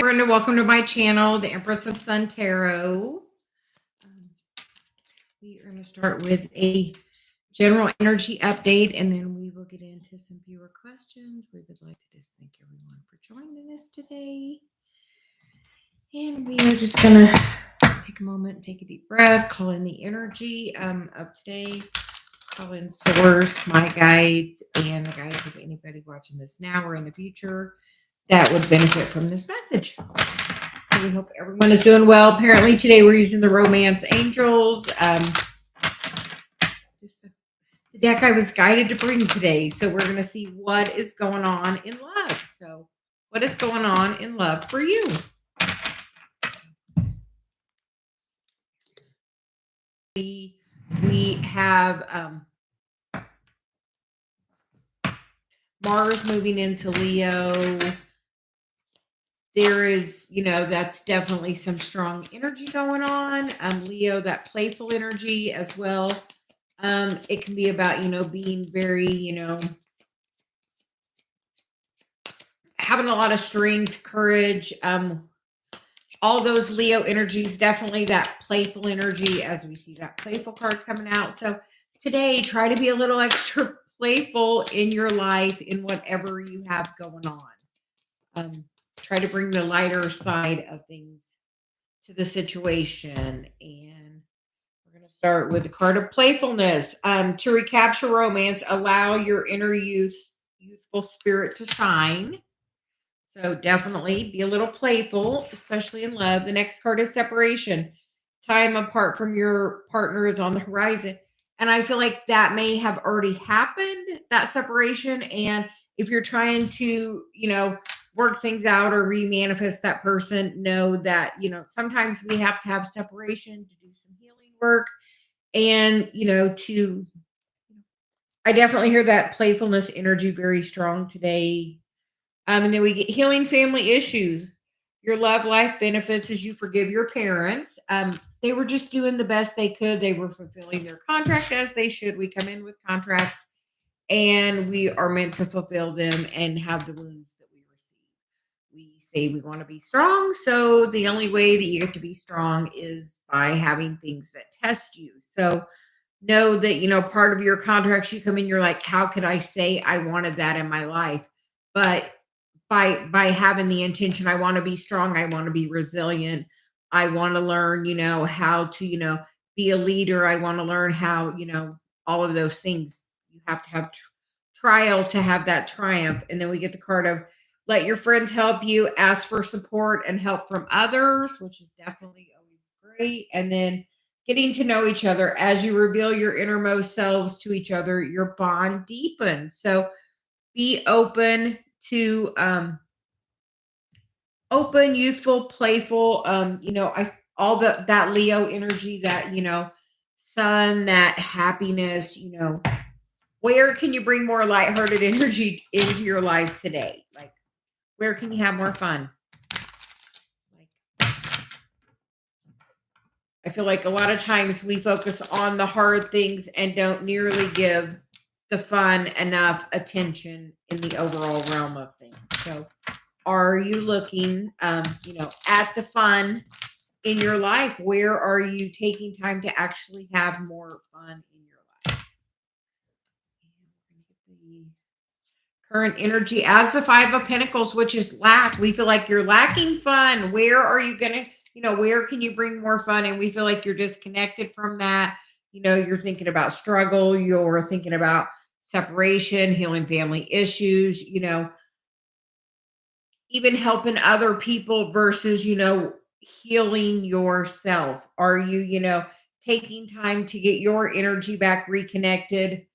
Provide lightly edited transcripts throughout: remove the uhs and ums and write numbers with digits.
Brenda. Welcome to my channel, the Empress of Sun Tarot. We are going to start with a general energy update, and then we will get into some viewer questions. We would like to just thank everyone for joining us today. And we are just going to take a moment and take a deep breath, call in the energy of today, call in source, my guides, and the guides of anybody watching this now or in the future that would benefit from this message. So we hope everyone is doing well. Apparently today we're using the Romance Angels. Just the deck I was guided to bring today. So we're going to see what is going on in love. So what is going on in love for you? We have Mars moving into Leo. There is, that's definitely some strong energy going on. Leo, that playful energy as well. It can be about, being very, having a lot of strength, courage. All those Leo energies, definitely that playful energy as we see that playful card coming out. So today, try to be a little extra playful in your life in whatever you have going on. Try to bring the lighter side of things to the situation. And we're going to start with the card of playfulness. To recapture romance, allow your inner youthful spirit to shine. So definitely be a little playful, especially in love. The next card is separation. Time apart from your partner is on the horizon. And I feel like that may have already happened, that separation. And if you're trying to, work things out or remanifest that person, know that, sometimes we have to have separation to do some healing work. And, I definitely hear that playfulness energy very strong today. And then we get healing family issues. Your love life benefits as you forgive your parents. They were just doing the best they could. They were fulfilling their contract as they should. We come in with contracts and we are meant to fulfill them and have the wounds that we receive. We say we want to be strong. So the only way that you get to be strong is by having things that test you. So know that, part of your contracts, you come in, you're like, how could I say I wanted that in my life? But by having the intention, I want to be strong, I want to be resilient, I want to learn, how to, be a leader, I want to learn how, all of those things. You have to have trial to have that triumph. And then we get the card of let your friends help you, ask for support and help from others, which is definitely always great. And then getting to know each other as you reveal your innermost selves to each other, your bond deepens. So be open to open, youthful, playful, all that Leo energy, that, sun, that happiness, where can you bring more lighthearted energy into your life today? Like, where can you have more fun? Like, I feel like a lot of times we focus on the hard things and don't nearly give the fun enough attention in the overall realm of things. So are you looking, at the fun in your life? Where are you taking time to actually have more fun in your life? The current energy as the Five of Pentacles, which is lack. We feel like you're lacking fun. Where are you going to, where can you bring more fun? And we feel like you're disconnected from that. You're thinking about struggle. You're thinking about separation, healing family issues, even helping other people versus, healing yourself. Are you, taking time to get your energy back reconnected?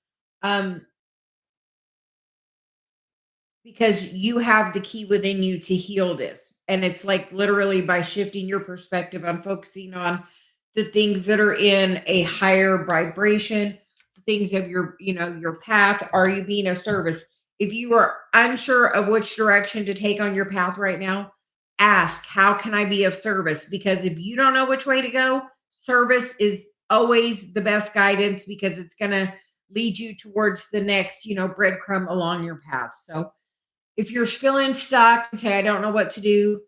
Because you have the key within you to heal this. And it's like literally by shifting your perspective on focusing on the things that are in a higher vibration, the things of your path. Are you being of service? If you are unsure of which direction to take on your path right now, ask, how can I be of service? Because if you don't know which way to go, service is always the best guidance, because it's going to lead you towards the next, breadcrumb along your path. So if you're feeling stuck and say, I don't know what to do,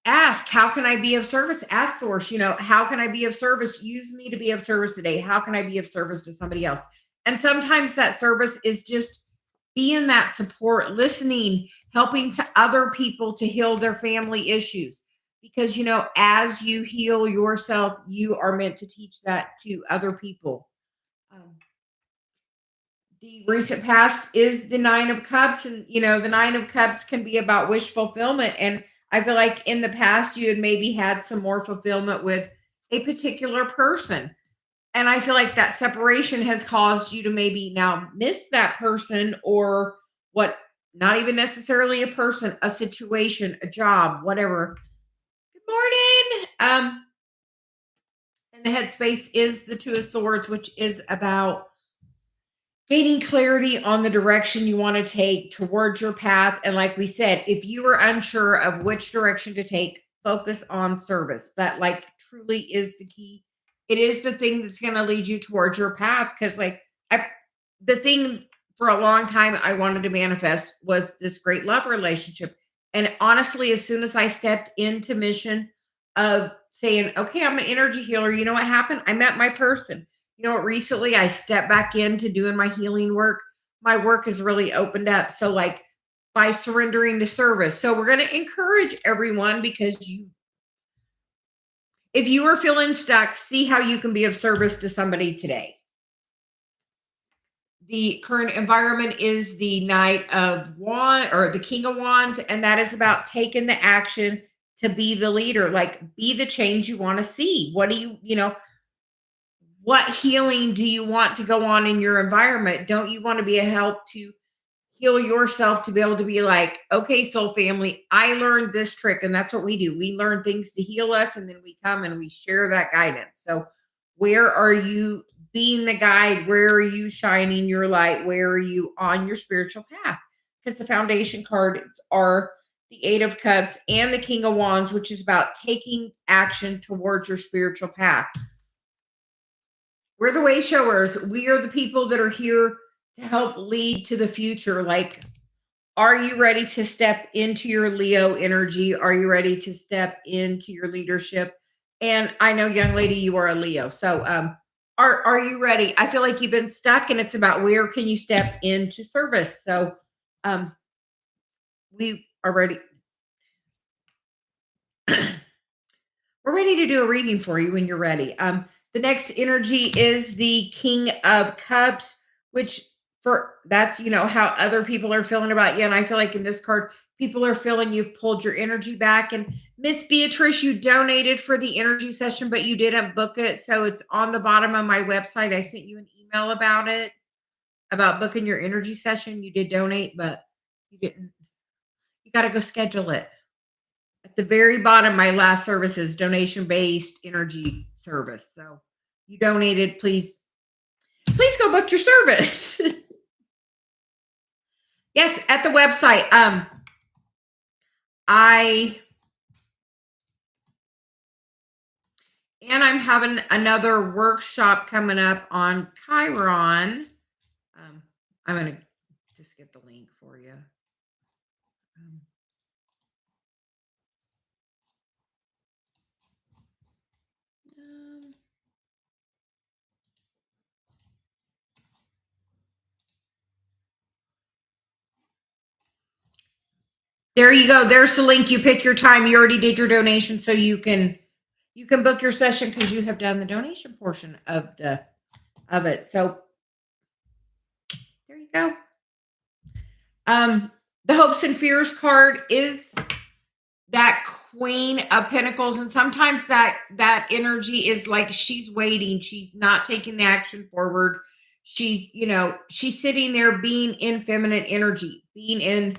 ask, how can I be of service? Ask source, how can I be of service? Use me to be of service today. How can I be of service to somebody else? And sometimes that service is just being that support, listening, helping to other people to heal their family issues. Because, as you heal yourself, you are meant to teach that to other people. Um, the recent past is the Nine of Cups, and the Nine of Cups can be about wish fulfillment. And I feel like in the past you had maybe had some more fulfillment with a particular person, and I feel like that separation has caused you to maybe now miss that person, or what, not even necessarily a person, a situation, a job, whatever. Good morning. And the headspace is the Two of Swords, which is about gaining clarity on the direction you want to take towards your path. And like we said, if you are unsure of which direction to take, focus on service. That like truly is the key. It is the thing that's going to lead you towards your path. Because the thing for a long time I wanted to manifest was this great love relationship. And honestly, as soon as I stepped into mission of saying, okay, I'm an energy healer, you know what happened? I met my person. You know what? Recently, I stepped back into doing my healing work. My work has really opened up. So, like by surrendering to service. So, we're going to encourage everyone, because if you are feeling stuck, see how you can be of service to somebody today. The current environment is the Knight of Wands, or the King of Wands, and that is about taking the action to be the leader, like be the change you want to see. What do what healing do you want to go on in your environment? Don't you want to be a help to heal yourself, to be able to be like, okay, soul family, I learned this trick. And that's what we do. We learn things to heal us, and then we come and we share that guidance. So where are you being the guide? Where are you shining your light? Where are you on your spiritual path? Because the foundation cards are the Eight of Cups and the King of Wands, which is about taking action towards your spiritual path. We're the way showers. We are the people that are here to help lead to the future. Like, are you ready to step into your Leo energy? Are you ready to step into your leadership? And I know, young lady, you are a Leo. So are you ready? I feel like you've been stuck, and it's about where can you step into service. So we are ready. We're ready to do a reading for you when you're ready. The next energy is the King of Cups, which that's how other people are feeling about you. And I feel like in this card, people are feeling you've pulled your energy back. And Miss Beatrice, you donated for the energy session, but you didn't book it. So it's on the bottom of my website. I sent you an email about it, about booking your energy session. You did donate, but you didn't. You got to go schedule it. At the very bottom, my last service is donation-based energy service. So you donated, please go book your service. Yes, at the website. I'm having another workshop coming up on Chiron. I'm going to just get the link for you. There you go. There's the link. You pick your time. You already did your donation, so you can book your session because you have done the donation portion of it. So there you go. The hopes and fears card is that Queen of Pentacles, and sometimes that energy is like she's waiting. She's not taking the action forward. She's she's sitting there being in feminine energy, being in.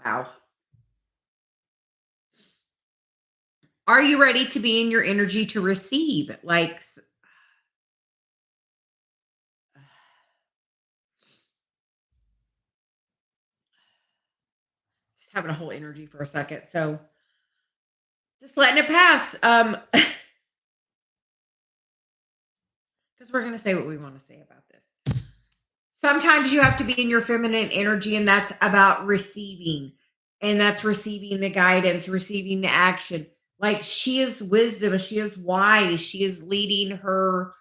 Wow. Are you ready to be in your energy to receive? Like, just having a whole energy for a second. So just letting it pass. Because we're going to say what we want to say about this. Sometimes you have to be in your feminine energy, and that's about receiving. And that's receiving the guidance, receiving the action. Like she is wisdom, she is wise, she is leading her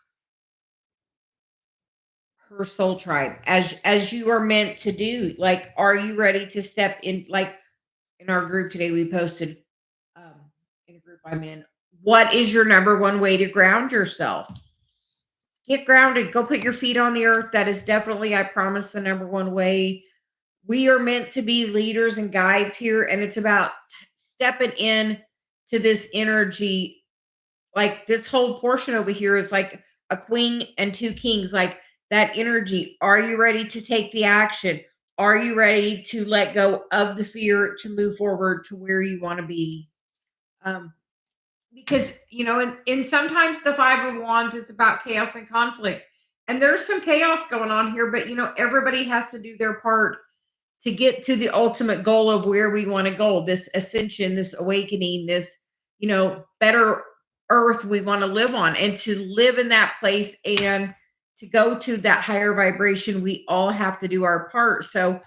soul tribe as you are meant to do. Like, are you ready to step in? Like in our group today, we posted um, in a group I'm in. What is your number one way to ground yourself? Get grounded. Go put your feet on the earth. That is definitely, I promise, the number one way. We are meant to be leaders and guides here, and it's about stepping in to this energy. Like this whole portion over here is like a queen and two kings, like that energy. Are you ready to take the action? Are you ready to let go of the fear to move forward to where you want to be? Um, because in sometimes the five of wands, it's about chaos and conflict, and there's some chaos going on here, but everybody has to do their part to get to the ultimate goal of where we want to go, this ascension, this awakening, this better earth we want to live on, and to live in that place and to go to that higher vibration. We all have to do our part. So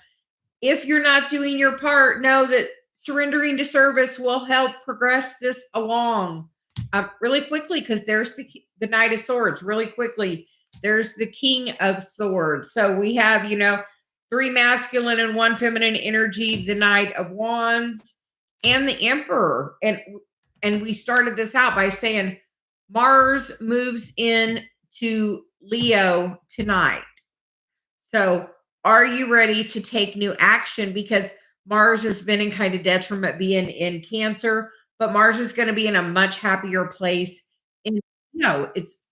if you're not doing your part, know that surrendering to service will help progress this along really quickly, because there's the Knight of Swords. Really quickly, there's the King of Swords. So we have, three masculine and one feminine energy, the Knight of Wands and the Emperor. And we started this out by saying Mars moves in to Leo tonight. So are you ready to take new action? Because Mars has been in kind of detriment being in Cancer, but Mars is going to be in a much happier place. And it's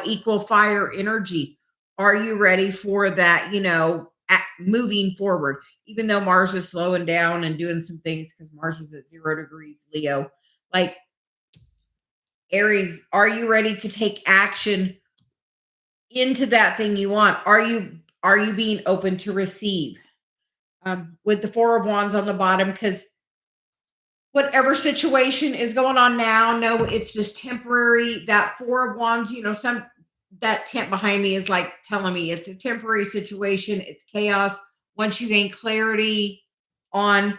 equal fire energy. Are you ready for that? Moving forward, even though Mars is slowing down and doing some things, because Mars is at 0 degrees Leo. Like Aries, are you ready to take action into that thing you want? Are you being open to receive? With the Four of Wands on the bottom, because whatever situation is going on now, no, it's just temporary. That Four of Wands, that tent behind me is like telling me it's a temporary situation. It's chaos. Once you gain clarity on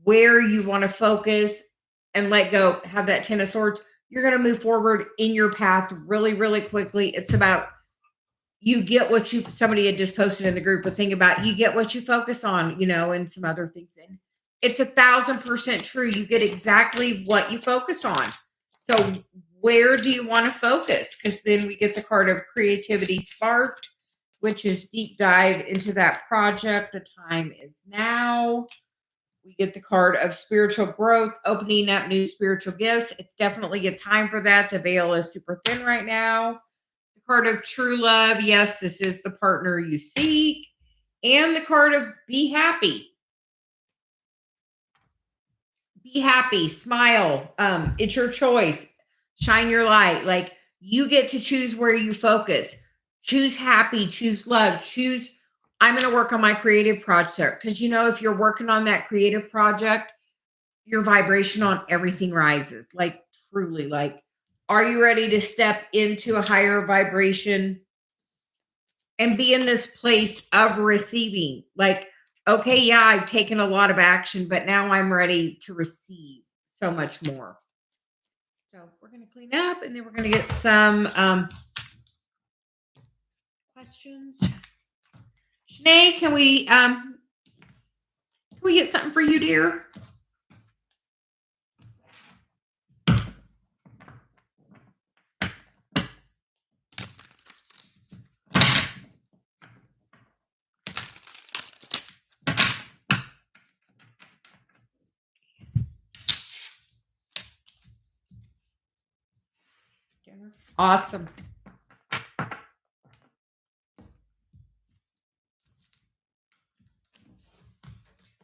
where you want to focus and let go, have that Ten of Swords, you're going to move forward in your path really, really quickly. It's about you get what somebody had just posted in the group a thing about you get what you focus on, and some other things. And it's 1,000% true. You get exactly what you focus on. So where do you want to focus? Because then we get the card of creativity sparked, which is deep dive into that project. The time is now. We get the card of spiritual growth, opening up new spiritual gifts. It's definitely a time for that. The veil is super thin right now. The card of true love. Yes, this is the partner you seek. And the card of be happy. Be happy, smile. It's your choice. Shine your light. Like you get to choose where you focus. Choose happy, choose love, choose I'm going to work on my creative project. Because if you're working on that creative project, your vibration on everything rises. Like truly, like, are you ready to step into a higher vibration and be in this place of receiving? Like, okay, yeah, I've taken a lot of action, but now I'm ready to receive so much more. So we're going to clean up, and then we're going to get some questions. Shanae, can we get something for you, dear? Awesome.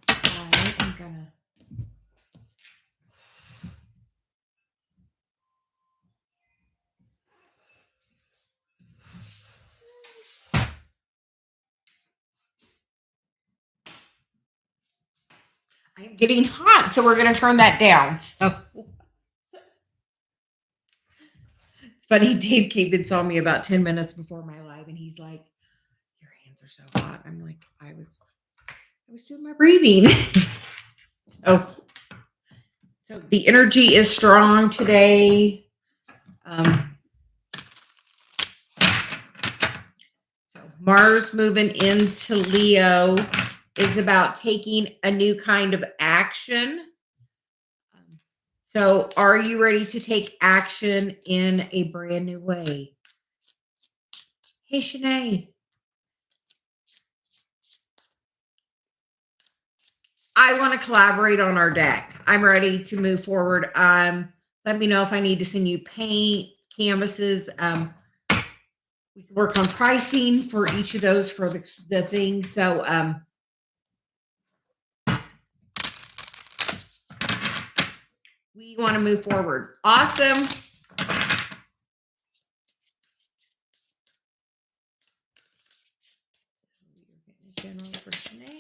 I'm gonna. I'm getting hot, so we're going to turn that down. So it's funny. Dave Caven saw me about 10 minutes before my live, and he's like, "Your hands are so hot." I'm like, I was doing my breathing. So the energy is strong today. So Mars moving into Leo is about taking a new kind of action. So are you ready to take action in a brand new way? Hey, Shanae. I want to collaborate on our deck. I'm ready to move forward. Let me know if I need to send you paint, canvases. We can work on pricing for each of those for the things. So we want to move forward. Awesome. General for Shanae.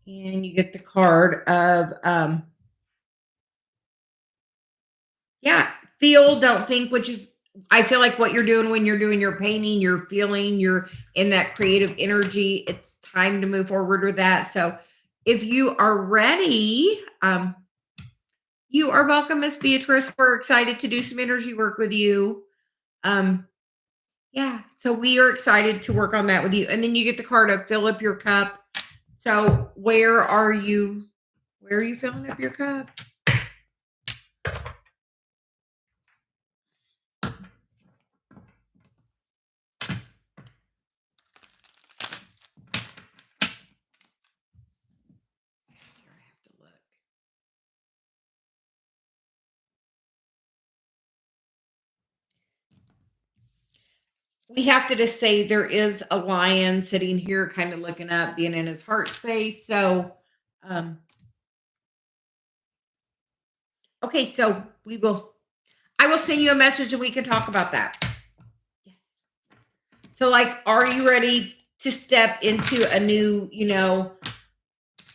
And you get the card of feel, don't think, which is, I feel like what you're doing when you're doing your painting, you're feeling, you're in that creative energy. It's time to move forward with that. So if you are ready, you are welcome, Miss Beatrice. We're excited to do some energy work with you. So we are excited to work on that with you. And then you get the card of fill up your cup. So where are you filling up your cup? We have to just say there is a lion sitting here kind of looking up, being in his heart space. So, okay, so I will send you a message and we can talk about that. Yes. So like, are you ready to step into a new,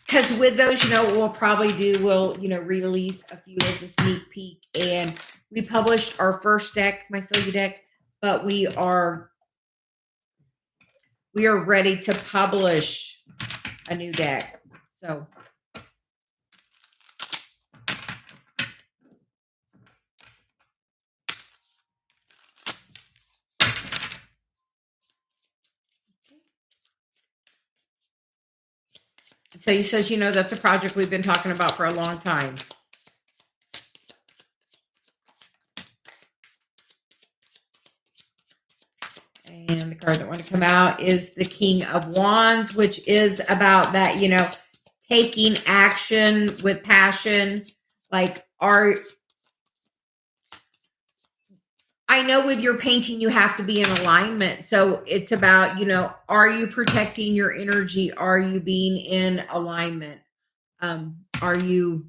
because with those, we'll release a few as a sneak peek. And we published our first deck, my Celia deck, but we are ready to publish a new deck. So he says, that's a project we've been talking about for a long time. And the card that want to come out is the King of Wands, which is about that, taking action with passion. Like, I know with your painting, you have to be in alignment. So it's about, are you protecting your energy? Are you being in alignment? Are you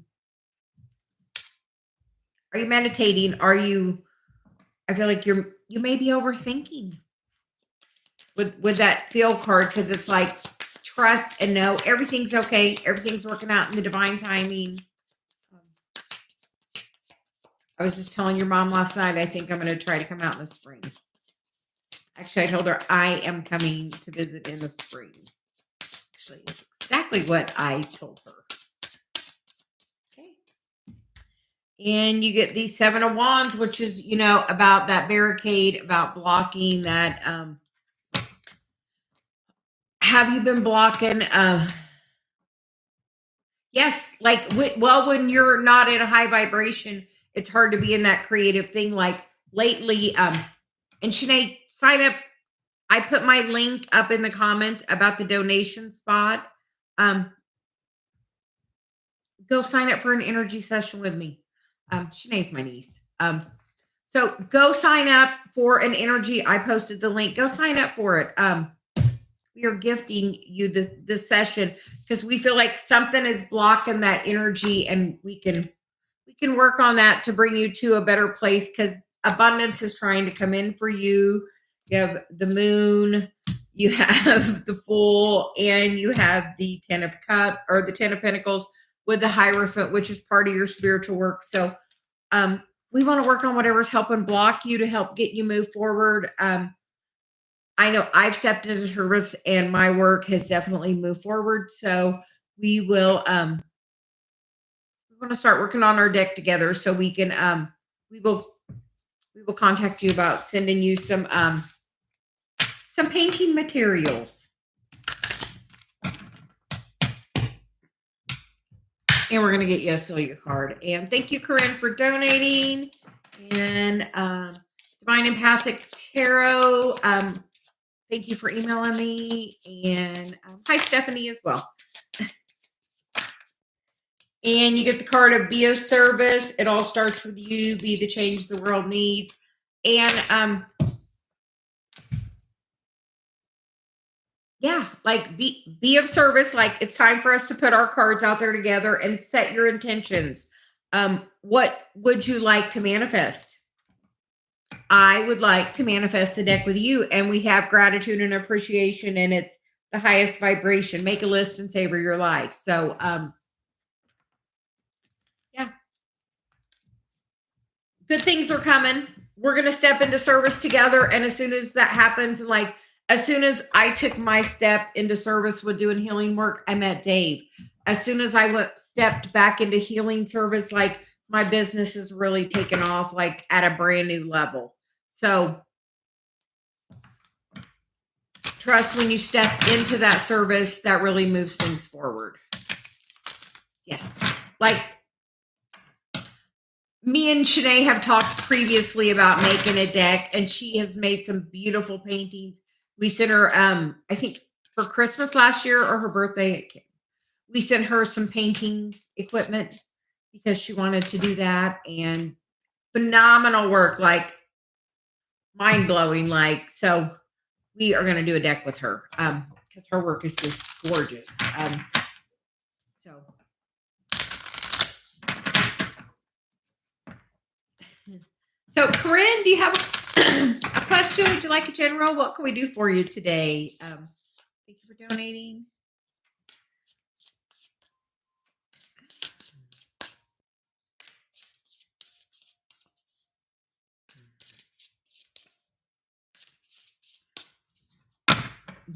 meditating? I feel like you may be overthinking with that feel card, because it's like trust and know everything's okay. Everything's working out in the divine timing. I was just telling your mom last night, I think I'm going to try to come out in the spring. Actually, I told her I am coming to visit in the spring. Actually, it's exactly what I told her. Okay. And you get the Seven of Wands, which is, about that barricade, about blocking that. Have you been blocking? Yes, like, when you're not in a high vibration, it's hard to be in that creative thing. Like lately, and Shanae, sign up. I put my link up in the comments about the donation spot. Go sign up for an energy session with me. Shanae's my niece. So go sign up for an energy. I posted the link. Go sign up for it. We are gifting you this session because we feel like something is blocking that energy, and we can work on that to bring you to a better place, because abundance is trying to come in for you. You have the moon, you have the Fool, and you have the Ten of Pentacles with the Hierophant, which is part of your spiritual work. So We want to work on whatever's helping block you to help get you move forward. I know I've stepped into service and my work has definitely moved forward. So we will we're going to start working on our deck together so we can we will we will contact you about sending you some painting materials. And we're going to get you a Celia card. And thank you, Corinne, for donating. And Divine Empathic Tarot, thank you for emailing me. And hi, Stephanie, as well. And you get the card of be of service. It all starts with you. Be the change the world needs. And yeah, like be of service. Like it's time for us to put our cards out there together and set your intentions. What would you like to manifest? I would like to manifest a deck with you, and we have gratitude and appreciation, and it's the highest vibration. Make a list and savor your life. So, yeah, good things are coming. We're going to step into service together. And as soon as that happens, like as soon as I took my step into service with doing healing work, I met Dave. As soon as I stepped back into healing service, like my business is really taken off, like at a brand new level. So trust when you step into that service, that really moves things forward. Yes. Like me and Shanae have talked previously about making a deck, and she has made some beautiful paintings. We sent her, I think for Christmas last year or her birthday, we sent her some painting equipment because she wanted to do that. And phenomenal work, like mind-blowing. Like, so we are going to do a deck with her because her work is just gorgeous. So Corinne, do you have a question? Would you like a general? What can we do for you today? Thank you for donating.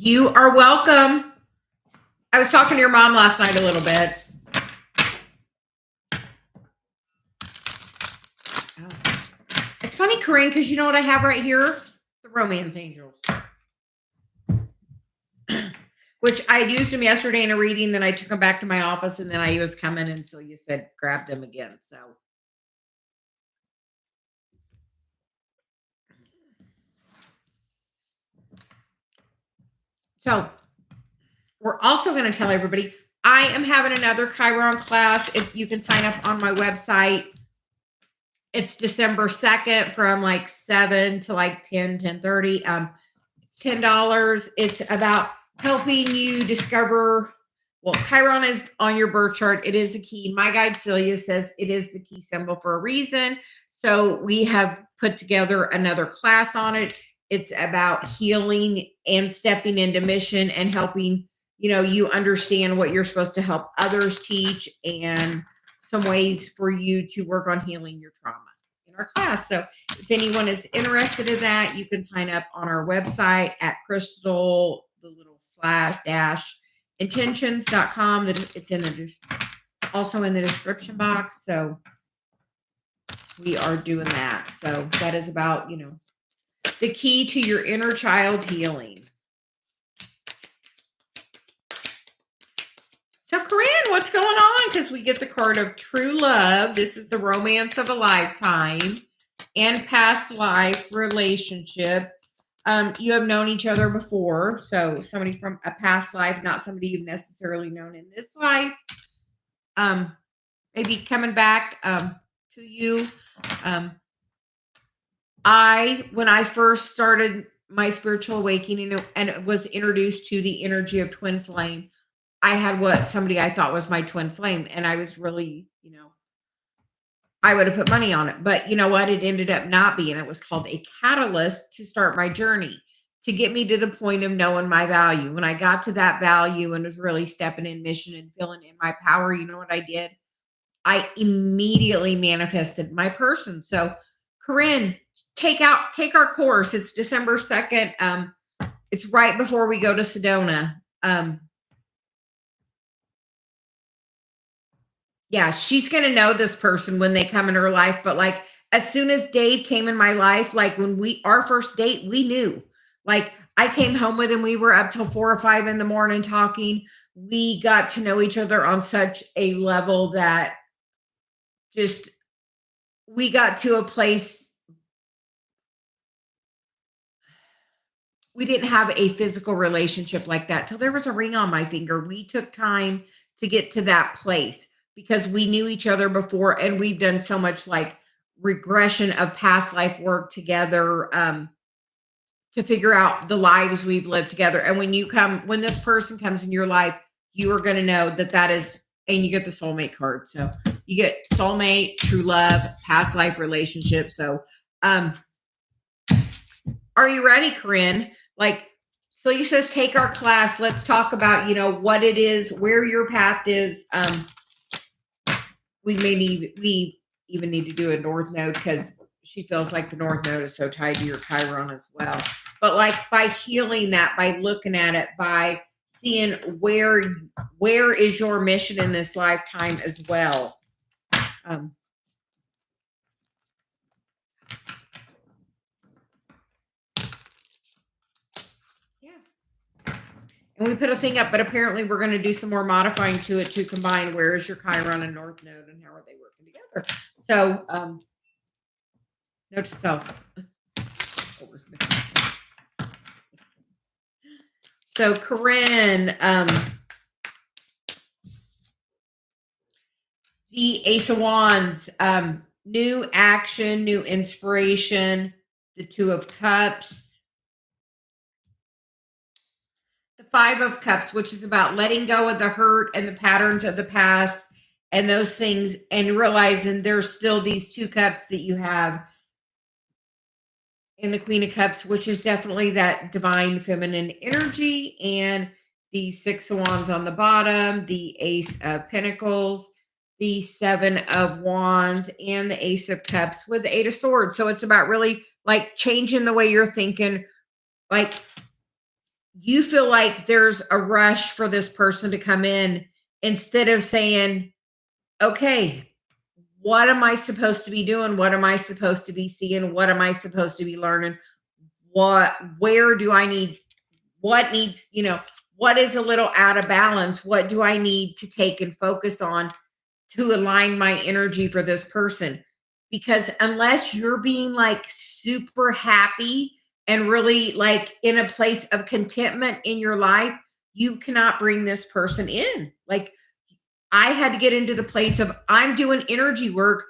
You are welcome. I was talking to your mom last night a little bit. It's funny, Corinne, because you know what I have right here? The Romance Angels. Which I used them yesterday in a reading, then I took them back to my office, and then I was coming, and Celia said, grab them again. So we're also going to tell everybody, I am having another Chiron class. If you can sign up on my website, it's December 2nd from like 7 to like 10:30. It's $10. It's about helping you discover, well, Chiron is on your birth chart. It is a key. My guide Celia says it is the key symbol for a reason. So we have put together another class on it. It's about healing and stepping into mission and helping, you understand what you're supposed to help others teach and some ways for you to work on healing your trauma in our class. So if anyone is interested in that, you can sign up on our website at crystal, the little / intentions.com. It's also in the description box. So we are doing that. So that is about, the key to your inner child healing. So Corinne, what's going on? Because we get the card of true love. This is the romance of a lifetime and past life relationship. You have known each other before. So somebody from a past life, not somebody you've necessarily known in this life. Maybe coming back to you. When I first started my spiritual awakening and was introduced to the energy of twin flame, I had what somebody I thought was my twin flame. And I was really, I would have put money on it. But you know what? It ended up not being. It was called a catalyst to start my journey, to get me to the point of knowing my value. When I got to that value and was really stepping in mission and feeling in my power, you know what I did? I immediately manifested my person. So Corinne, take our course. It's December 2nd. It's right before we go to Sedona. Yeah, she's going to know this person when they come in her life. But like, as soon as Dave came in my life, like when our first date, we knew. Like, I came home with him. We were up till 4 or 5 in the morning talking. We got to know each other on such a level that just we got to a place. We didn't have a physical relationship like that till there was a ring on my finger. We took time to get to that place because we knew each other before, and we've done so much like regression of past life work together to figure out the lives we've lived together. And when this person comes in your life, you are going to know that is, and you get the soulmate card. So you get soulmate, true love, past life relationship. So, are you ready, Corinne? Like, Celia says, take our class. Let's talk about, what it is, where your path is. We even need to do a north node because she feels like the north node is so tied to your Chiron as well. But like by healing that, by looking at it, by seeing where is your mission in this lifetime as well. And we put a thing up, but apparently we're going to do some more modifying to it to combine where is your Chiron and North Node and how are they working together. So, note to self. So, Corinne, the Ace of Wands, new action, new inspiration, the Two of Cups, the Five of Cups, which is about letting go of the hurt and the patterns of the past and those things, and realizing there's still these 2 cups that you have in the Queen of Cups, which is definitely that divine feminine energy, and the 6 of Wands on the bottom, the Ace of Pentacles, the 7 of Wands, and the Ace of Cups with the 8 of Swords. So it's about really like changing the way you're thinking. Like, you feel like there's a rush for this person to come in instead of saying, okay, what am I supposed to be doing? What am I supposed to be seeing? What am I supposed to be learning? Where do I need, what needs, what is a little out of balance? What do I need to take and focus on to align my energy for this person? Because unless you're being like super happy and really like in a place of contentment in your life, you cannot bring this person in. Like, I had to get into the place of I'm doing energy work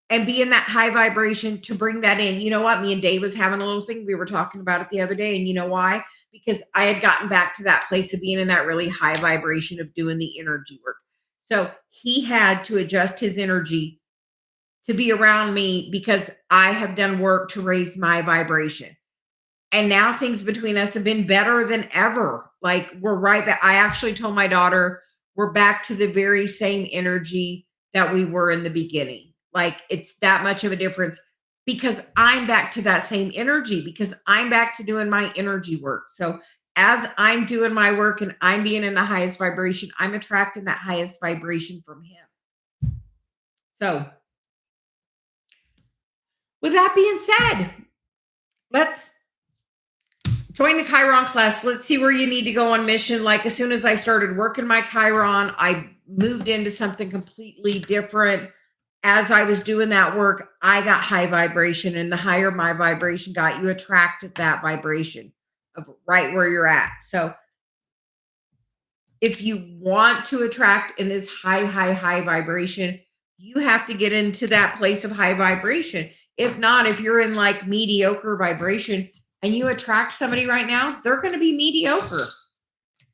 and be in that high vibration to bring that in. You know what? Me and Dave was having a little thing. We were talking about it the other day. And you know why? Because I had gotten back to that place of being in that really high vibration of doing the energy work. So he had to adjust his energy to be around me because I have done work to raise my vibration. And now things between us have been better than ever. Like, we're right back. I actually told my daughter, we're back to the very same energy that we were in the beginning. Like, it's that much of a difference because I'm back to that same energy, because I'm back to doing my energy work. So as I'm doing my work and I'm being in the highest vibration, I'm attracting that highest vibration from him. So with that being said, let's join the Chiron class. Let's see where you need to go on mission. Like, as soon as I started working my Chiron, I moved into something completely different. As I was doing that work, I got high vibration, and the higher my vibration got, you attracted that vibration of right where you're at. So if you want to attract in this high vibration, you have to get into that place of high vibration. If not, if you're in like mediocre vibration and you attract somebody right now, they're going to be mediocre.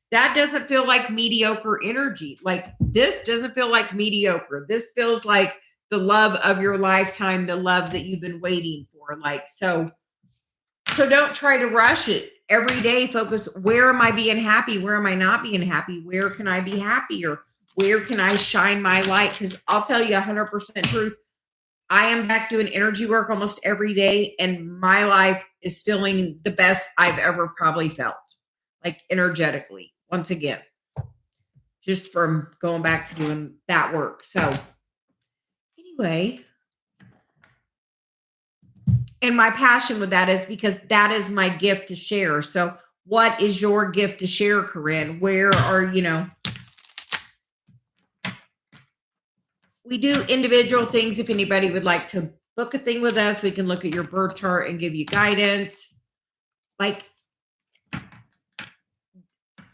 That doesn't feel like mediocre energy. Like, this doesn't feel like mediocre. This feels like the love of your lifetime, the love that you've been waiting for. Like, so don't try to rush it. Every day, focus, where am I being happy? Where am I not being happy? Where can I be happier? where can I shine my light? Because I'll tell you 100% truth. I am back doing energy work almost every day, and my life is feeling the best I've ever probably felt, like energetically, once again, just from going back to doing that work. So anyway, and my passion with that is because that is my gift to share. So what is your gift to share, Corinne? Where are, we do individual things. If anybody would like to book a thing with us, we can look at your birth chart and give you guidance. Like,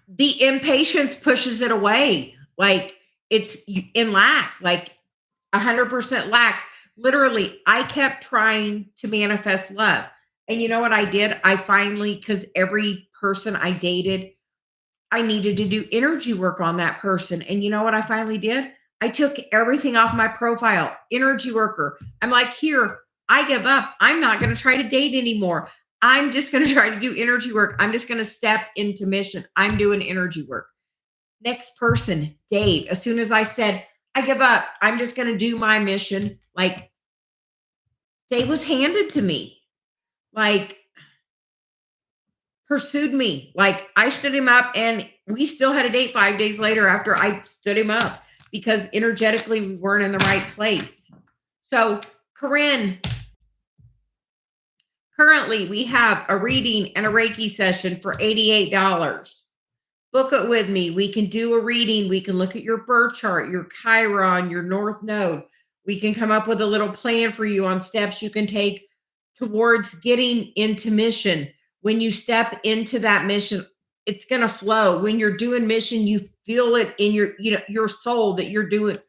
the impatience pushes it away. Like, it's in lack, like 100% lack. Literally, I kept trying to manifest love. And you know what I did? I finally, because every person I dated, I needed to do energy work on that person. And you know what I finally did? I took everything off my profile, energy worker. I'm like, here, I give up. I'm not going to try to date anymore. I'm just going to try to do energy work. I'm just going to step into mission. I'm doing energy work. Next person, Dave. As soon as I said, I give up, I'm just going to do my mission, like, Dave was handed to me, like, pursued me. Like, I stood him up, and we still had a date 5 days later after I stood him up because energetically we weren't in the right place. So, Corinne, currently we have a reading and a Reiki session for $88. Book it with me. We can do a reading. We can look at your birth chart, your Chiron, your North Node. We can come up with a little plan for you on steps you can take towards getting into mission. When you step into that mission, it's going to flow. When you're doing mission, you feel it in your soul that you're doing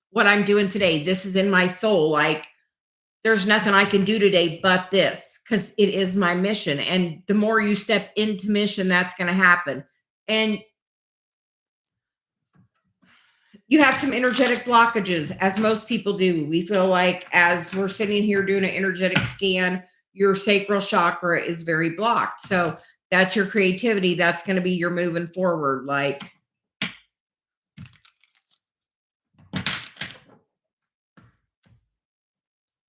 what I'm doing today. This is in my soul. Like, there's nothing I can do today but this, because it is my mission. And the more you step into mission, that's going to happen. And you have some energetic blockages, as most people do. We feel like, as we're sitting here doing an energetic scan, your sacral chakra is very blocked. So that's your creativity. That's going to be your moving forward. Like,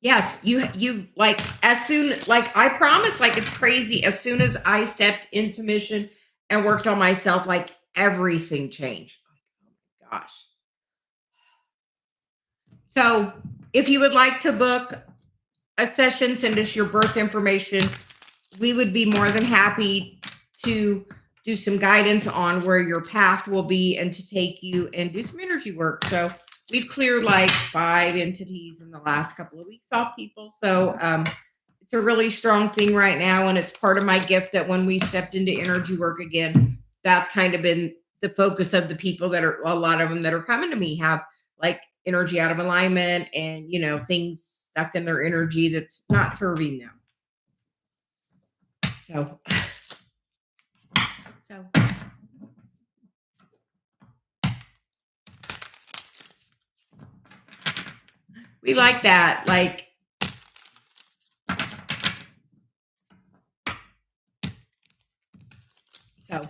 yes, you like, as soon, like, I promise, like, it's crazy. As soon as I stepped into mission and worked on myself, like, everything changed. Like, oh my gosh. So if you would like to book a session, send us your birth information. We would be more than happy to do some guidance on where your path will be and to take you and do some energy work. So we've cleared like 5 entities in the last couple of weeks off people. So it's a really strong thing right now. And it's part of my gift that when we stepped into energy work again, that's kind of been the focus of the people that are, a lot of them that are coming to me have like energy out of alignment and, things stuck in their energy that's not serving them. So we like that. Like, so,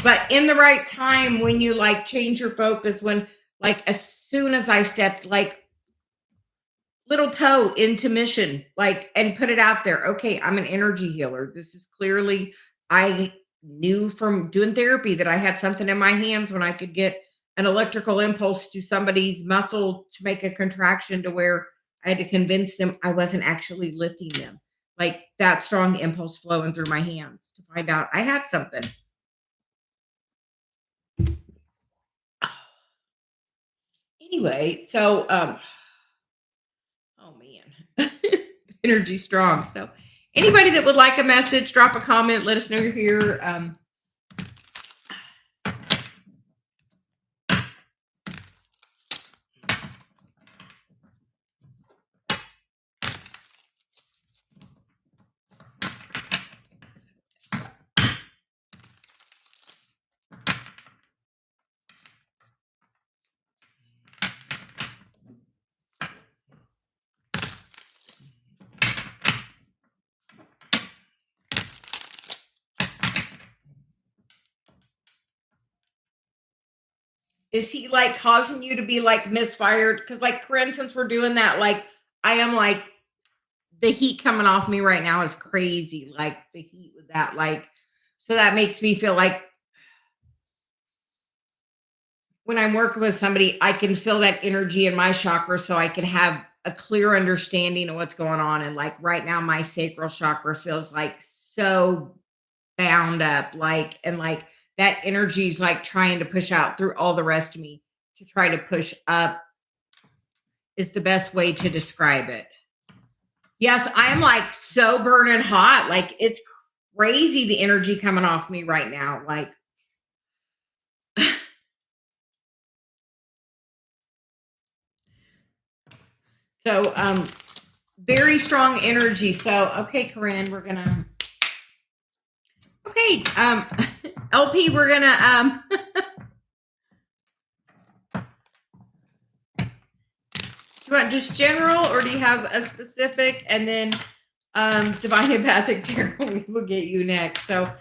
but in the right time, when you like change your focus, when like, as soon as I stepped like little toe into mission, like, and put it out there. Okay, I'm an energy healer. This is clearly, I knew from doing therapy that I had something in my hands when I could get an electrical impulse to somebody's muscle to make a contraction to where I had to convince them I wasn't actually lifting them. Like, that strong impulse flowing through my hands to find out I had something. Anyway, so oh man, energy strong. So anybody that would like a message, drop a comment, let us know you're here. Is he like causing you to be like misfired? Because like, for instance, we're doing that. Like, I am like, the heat coming off me right now is crazy. Like the heat with that, like, so that makes me feel like when I'm working with somebody, I can feel that energy in my chakra so I can have a clear understanding of what's going on. And like right now, my sacral chakra feels like so bound up, like, and like that energy is like trying to push out through all the rest of me to try to push up is the best way to describe it. Yes, I am like so burning hot. Like it's crazy the energy coming off me right now. Like, so very strong energy. So okay, Corinne, we're gonna okay, LP, we're gonna do you want just general or do you have a specific? And then divine empathic tarot we will get you next. So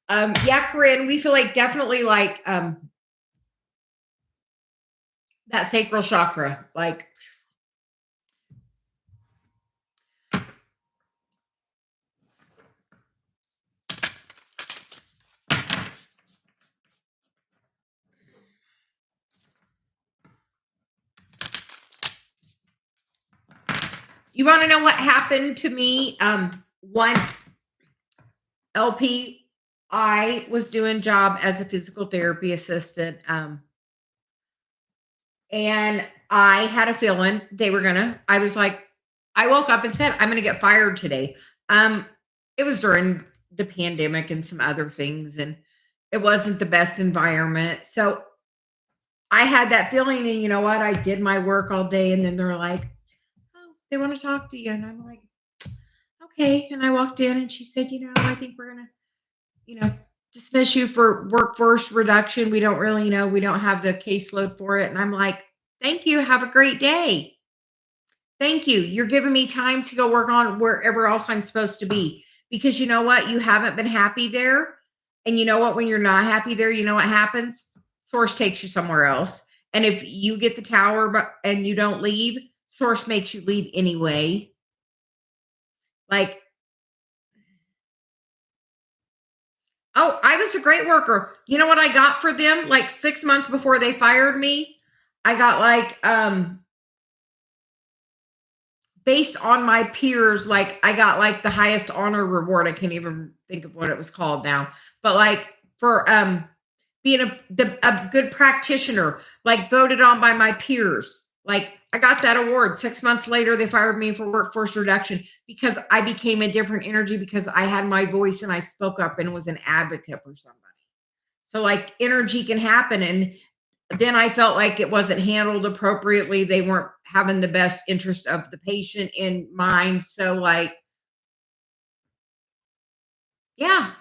yeah, Corinne, we feel like definitely like that sacral chakra, like you want to know what happened to me? One LP, I was doing job as a physical therapy assistant. And I had a feeling they were gonna, I was like, I woke up and said, I'm gonna get fired today. It was during the pandemic and some other things, and it wasn't the best environment. So I had that feeling, and you know what? I did my work all day, and then they're like, oh, they want to talk to you. And I'm like, okay. And I walked in and she said, I think we're gonna, you know, dismiss you for workforce reduction. We don't really, we don't have the caseload for it. And I'm like, thank you. Have a great day. Thank you. You're giving me time to go work on wherever else I'm supposed to be. Because you know what? You haven't been happy there. And you know what? When you're not happy there, you know what happens? Source takes you somewhere else. And if you get the tower and you don't leave, Source makes you leave anyway. Like, oh, I was a great worker. You know what I got for them? Like 6 months before they fired me, I got like based on my peers, like I got like the highest honor reward. I can't even think of what it was called now, but like for being a good practitioner, like voted on by my peers. Like I got that award. 6 months later, they fired me for workforce reduction because I became a different energy because I had my voice and I spoke up and was an advocate for somebody. So like energy can happen. And then I felt like it wasn't handled appropriately. They weren't having the best interest of the patient in mind. So like, yeah,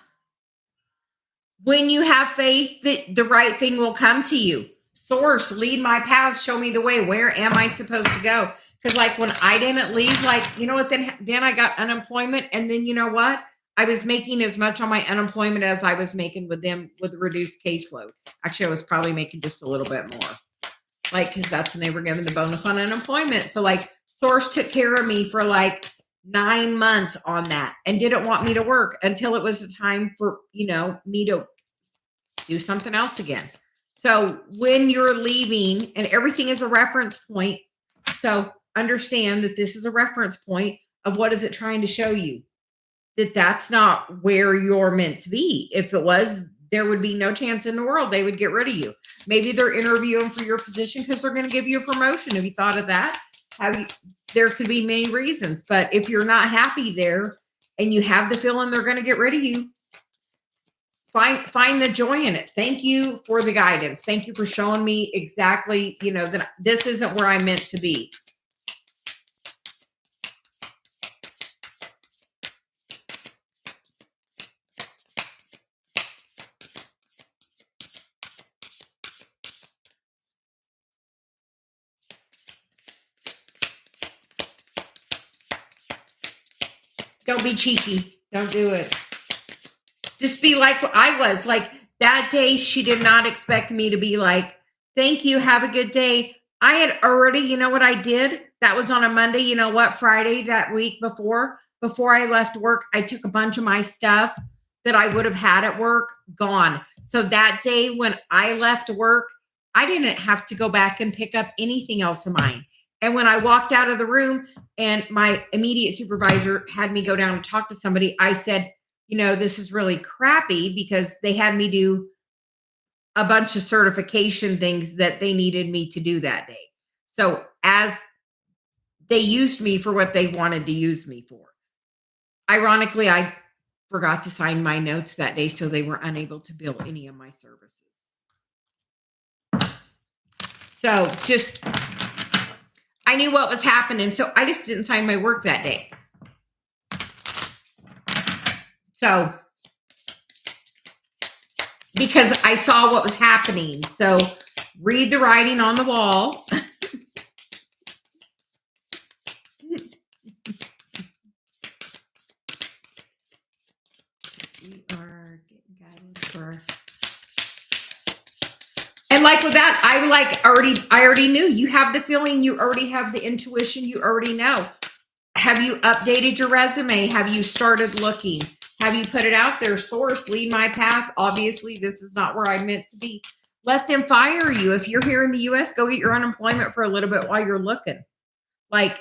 when you have faith that the right thing will come to you. Source, lead my path, show me the way. Where am I supposed to go? Because like when I didn't leave, like, you know what, then I got unemployment. And then you know what? I was making as much on my unemployment as I was making with them with a reduced caseload. Actually, I was probably making just a little bit more. Like, because that's when they were given the bonus on unemployment. So like Source took care of me for like 9 months on that and didn't want me to work until it was the time for, me to do something else again. So when you're leaving, and everything is a reference point. So understand that this is a reference point of what is it trying to show you? That that's not where you're meant to be. If it was, there would be no chance in the world they would get rid of you. Maybe they're interviewing for your position because they're going to give you a promotion. Have you thought of that? There could be many reasons, but if you're not happy there and you have the feeling they're going to get rid of you, find the joy in it. Thank you for the guidance. Thank you for showing me exactly, that this isn't where I'm meant to be. Don't be cheeky. Don't do it. Just be like I was. Like that day, she did not expect me to be like Thank you. Have a good day. I had already, you know what I did? That was on a Monday. You know what? Friday that week before I left work, I took a bunch of my stuff that I would have had at work gone. So that day when I left work, I didn't have to go back and pick up anything else of mine. And when I walked out of the room and my immediate supervisor had me go down and talk to somebody, I said, you know, this is really crappy because they had me do a bunch of certification things that they needed me to do that day. So as they used me for what they wanted to use me for. Ironically, I forgot to sign my notes that day, so they were unable to bill any of my services. So just, I knew what was happening, so I just didn't sign my work that day. So, because I saw what was happening. So read the writing on the wall. We are getting guidance for. And like with that, I already knew. You have the feeling, you already have the intuition, you already know. Have you updated your resume? Have you started looking? Have you put it out there? Source, lead my path. Obviously, this is not where I'm meant to be. Let them fire you. If you're here in the US, go get your unemployment for a little bit while you're looking. Like,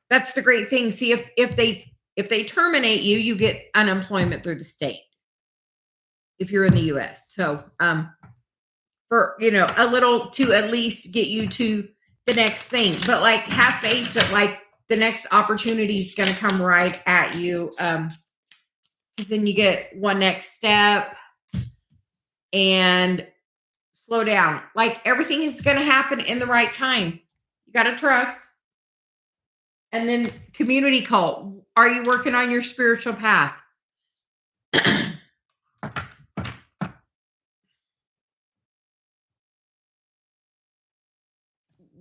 that's the great thing. See, if they terminate you, you get unemployment through the state. If you're in the US. So for, you know, a little to at least get you to the next thing. But like, have faith that like the next opportunity is going to come right at you. Because then you get one next step and slow down. Like everything is going to happen in the right time. You got to trust. And then community cult. Are you working on your spiritual path?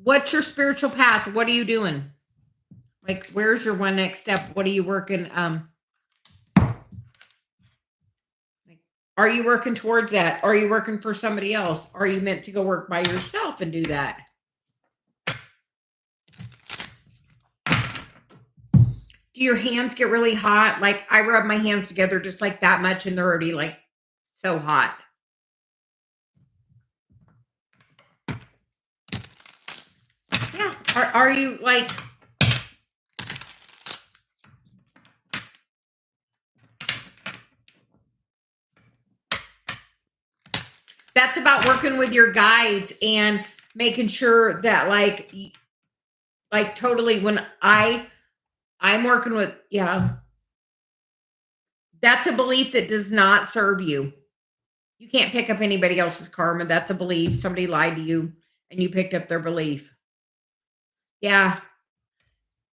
What's your spiritual path? What are you doing? Like, where's your one next step? What are you working? Are you working towards that? Are you working for somebody else? Are you meant to go work by yourself and do that? Do your hands get really hot? Like I rub my hands together just like that much and they're already like so hot. Yeah. Are you like, that's about working with your guides and making sure that like totally when I'm working with, yeah, that's a belief that does not serve you. You can't pick up anybody else's karma. That's a belief. Somebody lied to you and you picked up their belief. Yeah.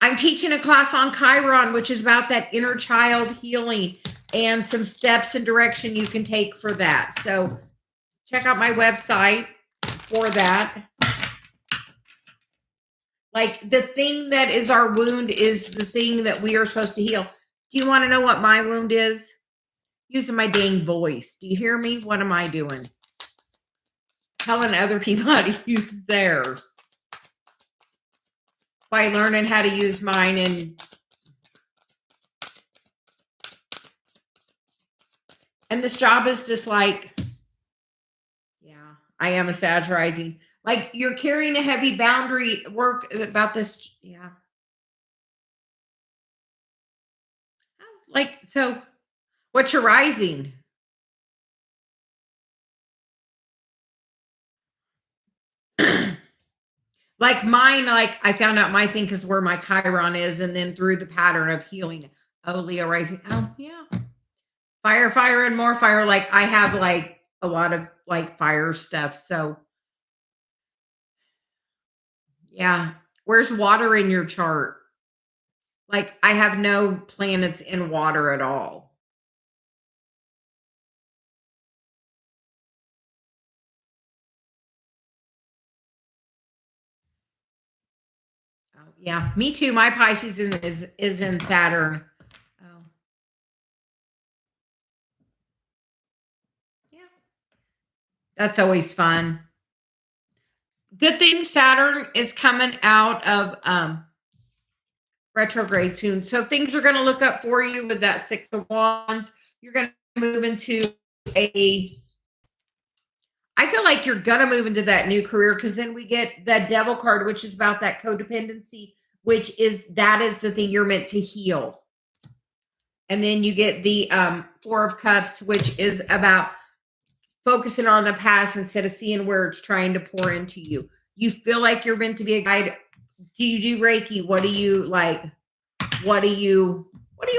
I'm teaching a class on Chiron, which is about that inner child healing and some steps and direction you can take for that. So check out my website for that. Like the thing that is our wound is the thing that we are supposed to heal. Do you want to know what my wound is? Using my dang voice. Do you hear me? What am I doing? Telling other people how to use theirs. By learning how to use mine and this job is just like, yeah, I am a Sag rising. Like you're carrying a heavy boundary work about this. Yeah. Like, so what's your rising? Like mine, like I found out my thing because where my Chiron is, and then through the pattern of healing. Oh, Leo rising. Oh, yeah. Fire, fire, and more fire. Like I have like a lot of like fire stuff. So yeah. Where's water in your chart? Like I have no planets in water at all. Oh, yeah, me too. My Pisces is in Saturn. Oh, yeah. That's always fun. Good thing Saturn is coming out of retrograde soon. So things are going to look up for you with that Six of Wands. You're going to move into I feel like you're going to move into that new career, because then we get the Devil card, which is about that codependency, that is the thing you're meant to heal. And then you get the Four of Cups, which is about focusing on the past instead of seeing where it's trying to pour into you. You feel like you're meant to be a guide. Do you do Reiki? What do you like? What are you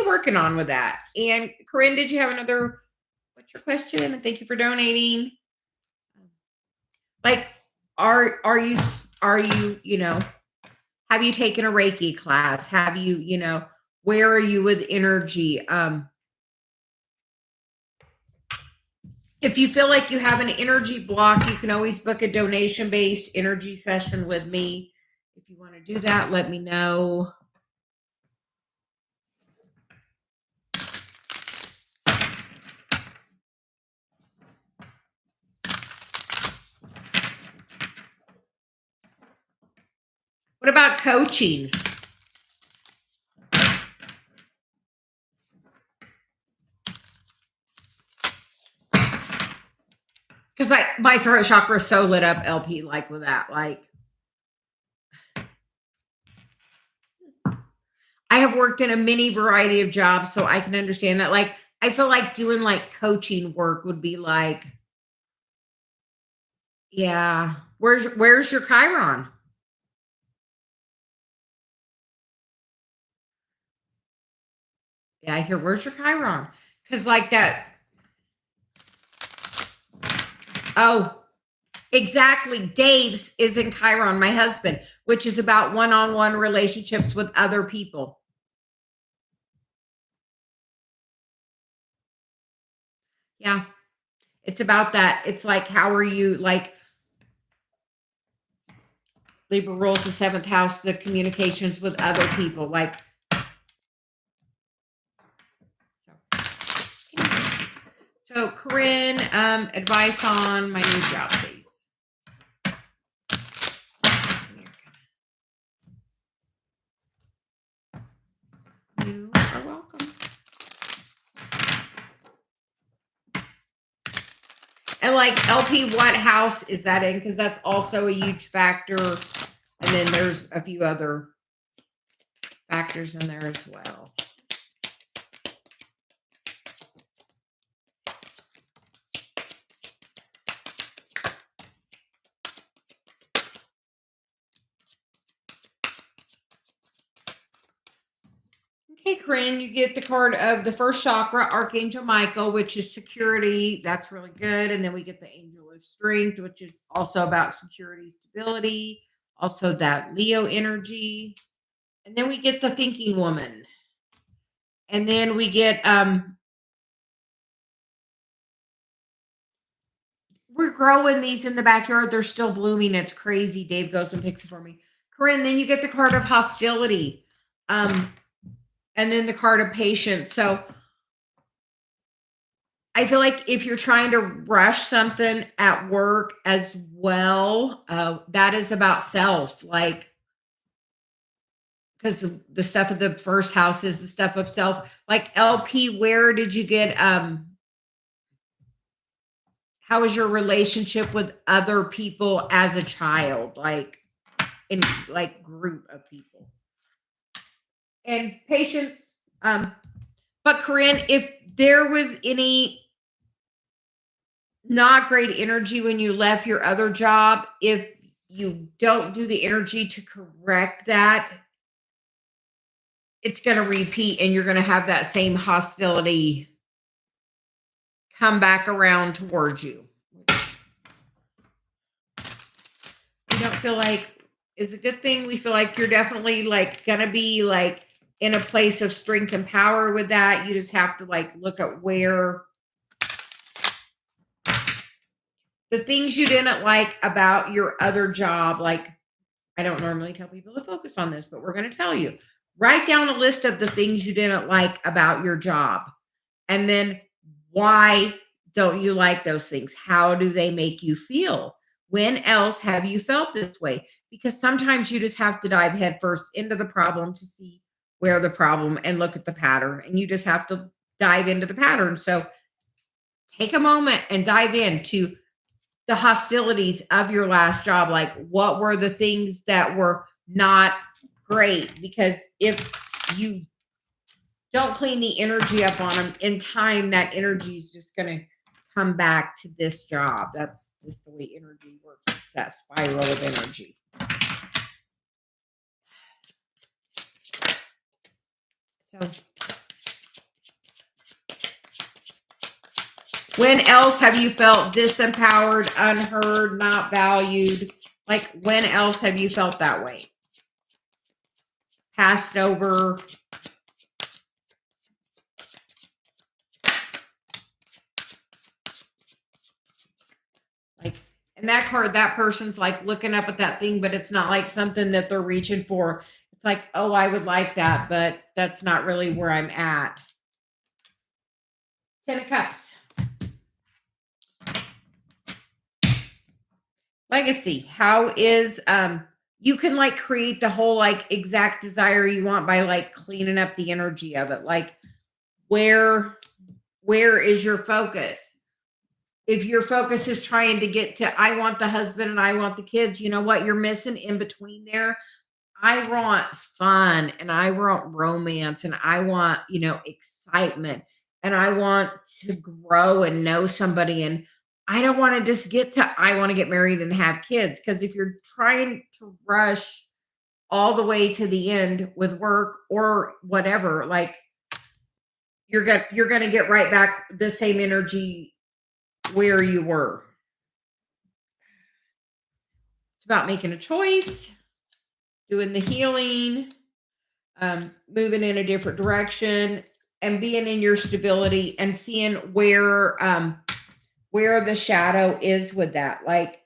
working on with that? And Corinne, did you have another? What's your question? And thank you for donating. Like, are you have you taken a Reiki class? Have you, where are you with energy? If you feel like you have an energy block, you can always book a donation-based energy session with me. If you want to do that, let me know. What about coaching? Because my throat chakra is so lit up, LP, like with that. Like, I have worked in a many variety of jobs, so I can understand that. Like, I feel like doing like coaching work would be like, yeah. Where's your Chiron? Yeah, I hear, where's your Chiron? Because like that. Oh, exactly. Dave's is in Chiron, my husband, which is about one-on-one relationships with other people. Yeah. It's about that. It's like, how are you, like, Libra rules the seventh house, the communications with other people. Like, so Corinne, advice on my new job, please. You are welcome. And like, LP, what house is that in? Because that's also a huge factor. And then there's a few other factors in there as well. Okay, Corinne, you get the card of the first chakra, Archangel Michael, which is security. That's really good. And then we get the Angel of Strength, which is also about security, stability, also that Leo energy. And then we get the Thinking Woman. And then we get, we're growing these in the backyard. They're still blooming. It's crazy. Dave goes and picks it for me. Corinne, then you get the card of Hostility. And then the card of Patience. So I feel like if you're trying to rush something at work as well, that is about self. Like, because the stuff of the first house is the stuff of self. Like, LP, where did you get, how was your relationship with other people as a child? Like, in like group of people? And Patience, but Corinne, if there was any not great energy when you left your other job, if you don't do the energy to correct that, it's going to repeat and you're going to have that same hostility come back around towards you, which we don't feel like is a good thing. We feel like you're definitely like going to be like in a place of strength and power with that. You just have to like look at where the things you didn't like about your other job. Like, I don't normally tell people to focus on this, but we're going to tell you. Write down a list of the things you didn't like about your job. And then why don't you like those things? How do they make you feel? When else have you felt this way? Because sometimes you just have to dive headfirst into the problem to see where the problem and look at the pattern. And you just have to dive into the pattern. So take a moment and dive into the hostilities of your last job. Like, what were the things that were not great? Because if you don't clean the energy up on them in time, that energy is just going to come back to this job. That's just the way energy works. It's that spiral of energy. So when else have you felt disempowered, unheard, not valued? Like, when else have you felt that way? Passed over. Like, and that card, that person's like looking up at that thing, but it's not like something that they're reaching for. It's like, oh, I would like that, but that's not really where I'm at. 10 of Cups. Legacy. How is you can like create the whole like exact desire you want by like cleaning up the energy of it. Like, where is your focus? If your focus is trying to get to, I want the husband and I want the kids, you know what you're missing in between there? I want fun and I want romance and I want, excitement and I want to grow and know somebody. And I don't want to just get to, I want to get married and have kids. Because if you're trying to rush all the way to the end with work or whatever, like you're going to get right back the same energy where you were. It's about making a choice, doing the healing, moving in a different direction, and being in your stability and seeing where the shadow is with that. Like,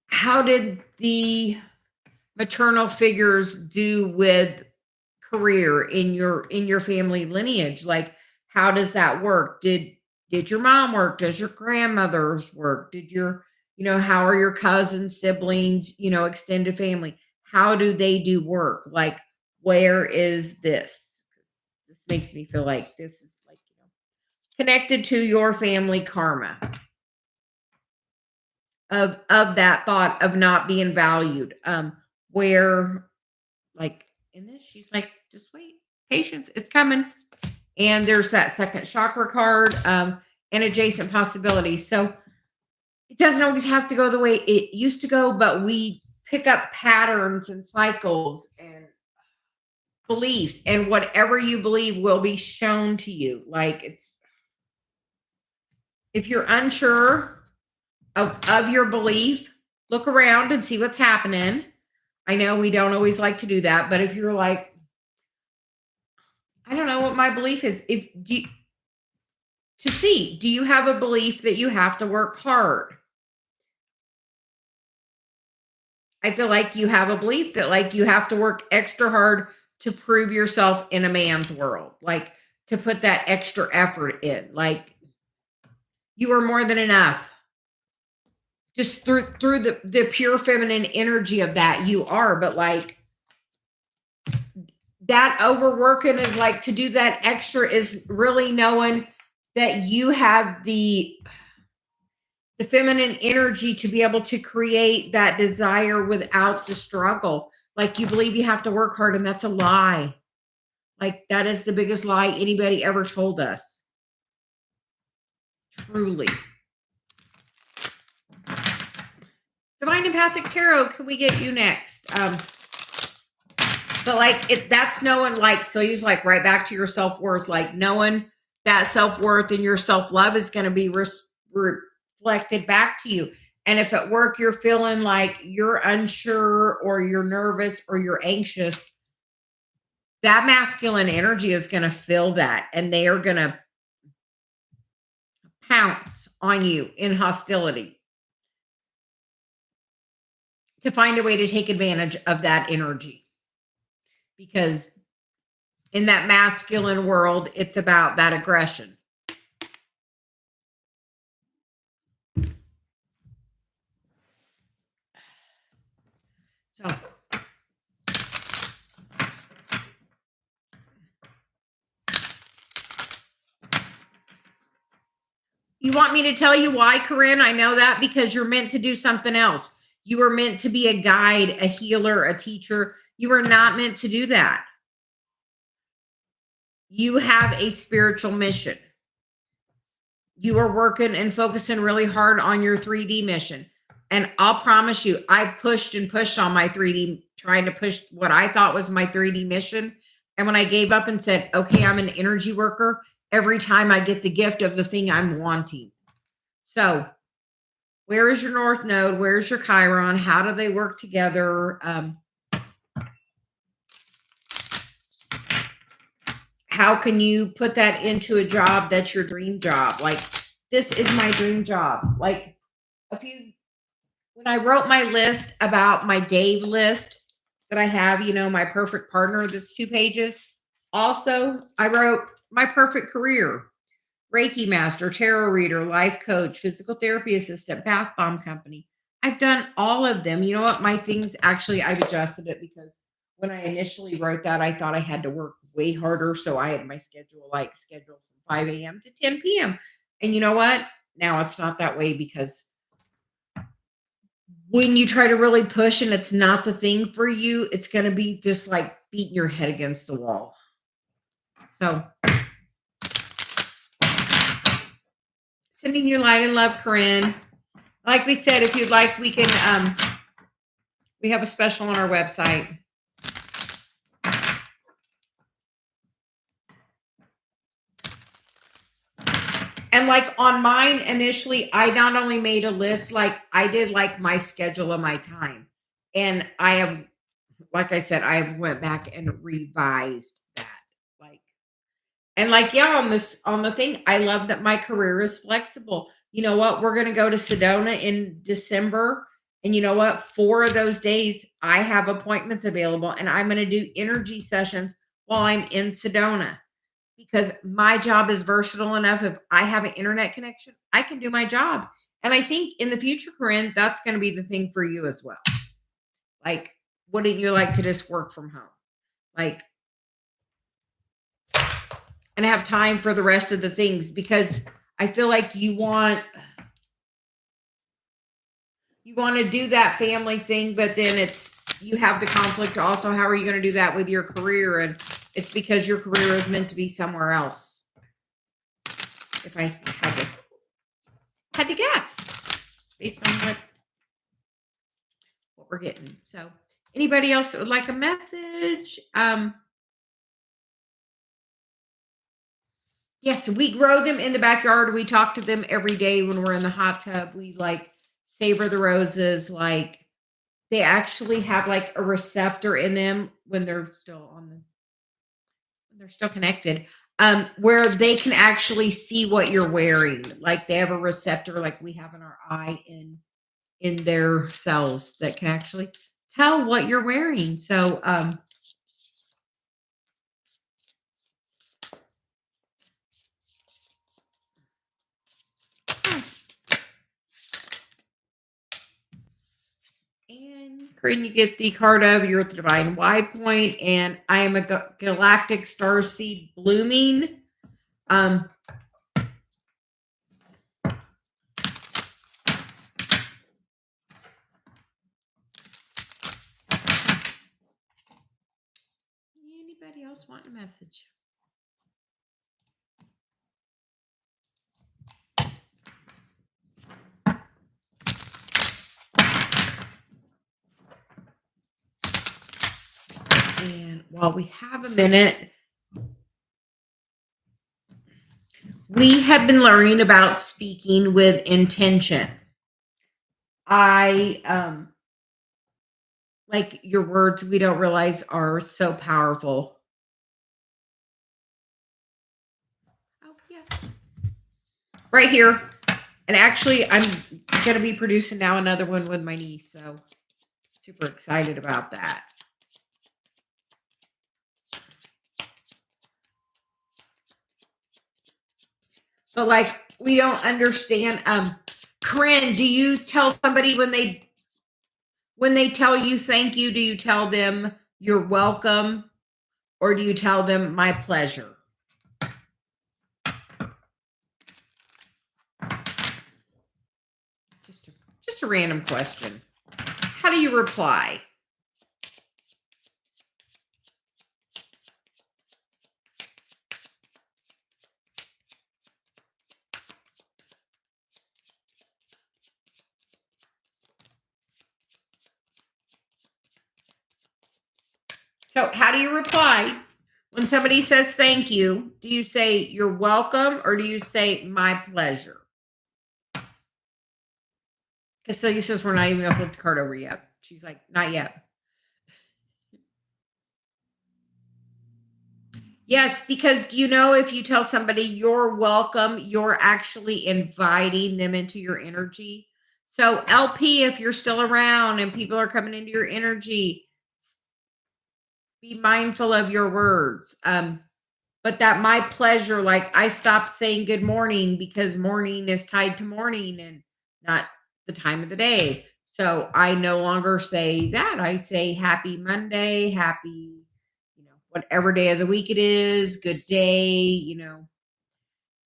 how did the maternal figures do with career in your family lineage? Like, how does that work? Did your mom work? Does your grandmother's work? Did your, how are your cousins, siblings, extended family? How do they do work? Like, where is this? 'Cause this makes me feel like this is like, connected to your family karma of that thought of not being valued. Where, like in this, she's like, just wait, patience, it's coming. And there's that second chakra card, and adjacent possibilities. So it doesn't always have to go the way it used to go, but we pick up patterns and cycles and beliefs, and whatever you believe will be shown to you. Like, it's, if you're unsure of your belief, look around and see what's happening. I know we don't always like to do that, but if you're like, I don't know what my belief is, do you have a belief that you have to work hard? I feel like you have a belief that like you have to work extra hard to prove yourself in a man's world, like to put that extra effort in. Like, you are more than enough. Just through the pure feminine energy of that, you are. But like, that overworking is like, to do that extra is really knowing that you have the feminine energy to be able to create that desire without the struggle. Like, you believe you have to work hard, and that's a lie. Like, that is the biggest lie anybody ever told us. Truly. Divine Empathic Tarot, can we get you next? But like, that's knowing, like, so he's like, right back to your self-worth, like knowing that self-worth and your self-love is going to be reflected back to you. And if at work you're feeling like you're unsure or you're nervous or you're anxious, that masculine energy is going to feel that, and they are going to pounce on you in hostility to find a way to take advantage of that energy. Because in that masculine world, it's about that aggression. So you want me to tell you why, Corinne? I know that because you're meant to do something else. You were meant to be a guide, a healer, a teacher. You were not meant to do that. You have a spiritual mission. You are working and focusing really hard on your 3D mission. And I'll promise you, I pushed and pushed on my 3D, trying to push what I thought was my 3D mission. And when I gave up and said, okay, I'm an energy worker, every time I get the gift of the thing I'm wanting. So where is your North Node? Where's your Chiron? How do they work together? How can you put that into a job that's your dream job? Like, this is my dream job. Like, when I wrote my list about my Dave list that I have, my perfect partner, that's 2 pages. Also, I wrote my perfect career: Reiki master, tarot reader, life coach, physical therapy assistant, bath bomb company. I've done all of them. You know what? My things, actually, I've adjusted it because when I initially wrote that, I thought I had to work way harder. So I had my scheduled from 5 a.m. to 10 p.m. And you know what? Now it's not that way, because when you try to really push and it's not the thing for you, it's going to be just like beating your head against the wall. So sending you light and love, Corinne. Like we said, if you'd like, we can, we have a special on our website. And like on mine, initially, I not only made a list, like I did like my schedule of my time. And I have, like I said, I went back and revised that. On the thing, I love that my career is flexible. You know what? We're going to go to Sedona in December. And you know what? 4 of those days, I have appointments available, and I'm going to do energy sessions while I'm in Sedona, because my job is versatile enough. If I have an internet connection, I can do my job. And I think in the future, Corinne, that's going to be the thing for you as well. Like, wouldn't you like to just work from home? And have time for the rest of the things, because I feel like you want to do that family thing, but then you have the conflict also. How are you going to do that with your career? And it's because your career is meant to be somewhere else. If I had to guess based on what we're getting. So anybody else that would like a message? Yes, we grow them in the backyard. We talk to them every day when we're in the hot tub. We savor the roses. They actually have a receptor in them when they're still connected, where they can actually see what you're wearing. They have a receptor like we have in our eye in their cells that can actually tell what you're wearing. So, and Corinne, you get the card of you're at the divine Y point, and I am a galactic star seed blooming. Anybody else want a message? And while we have a minute, we have been learning about speaking with intention. Your words, we don't realize are so powerful. Oh, yes. Right here. And actually, I'm going to be producing now another one with my niece. So super excited about that. But we don't understand. Corinne, do you tell somebody when they When they tell you thank you, do you tell them you're welcome or do you tell them my pleasure? Just a random question. How do you reply? So, how do you reply when somebody says thank you? Do you say you're welcome or do you say my pleasure? Because Celia says we're not even going to flip the card over yet. She's like, not yet. Yes, because do you know if you tell somebody you're welcome, you're actually inviting them into your energy. So, LP, if you're still around and people are coming into your energy, be mindful of your words. But that my pleasure, like I stopped saying good morning because morning is tied to morning and not the time of the day. So I no longer say that. I say happy Monday, happy, whatever day of the week it is, good day.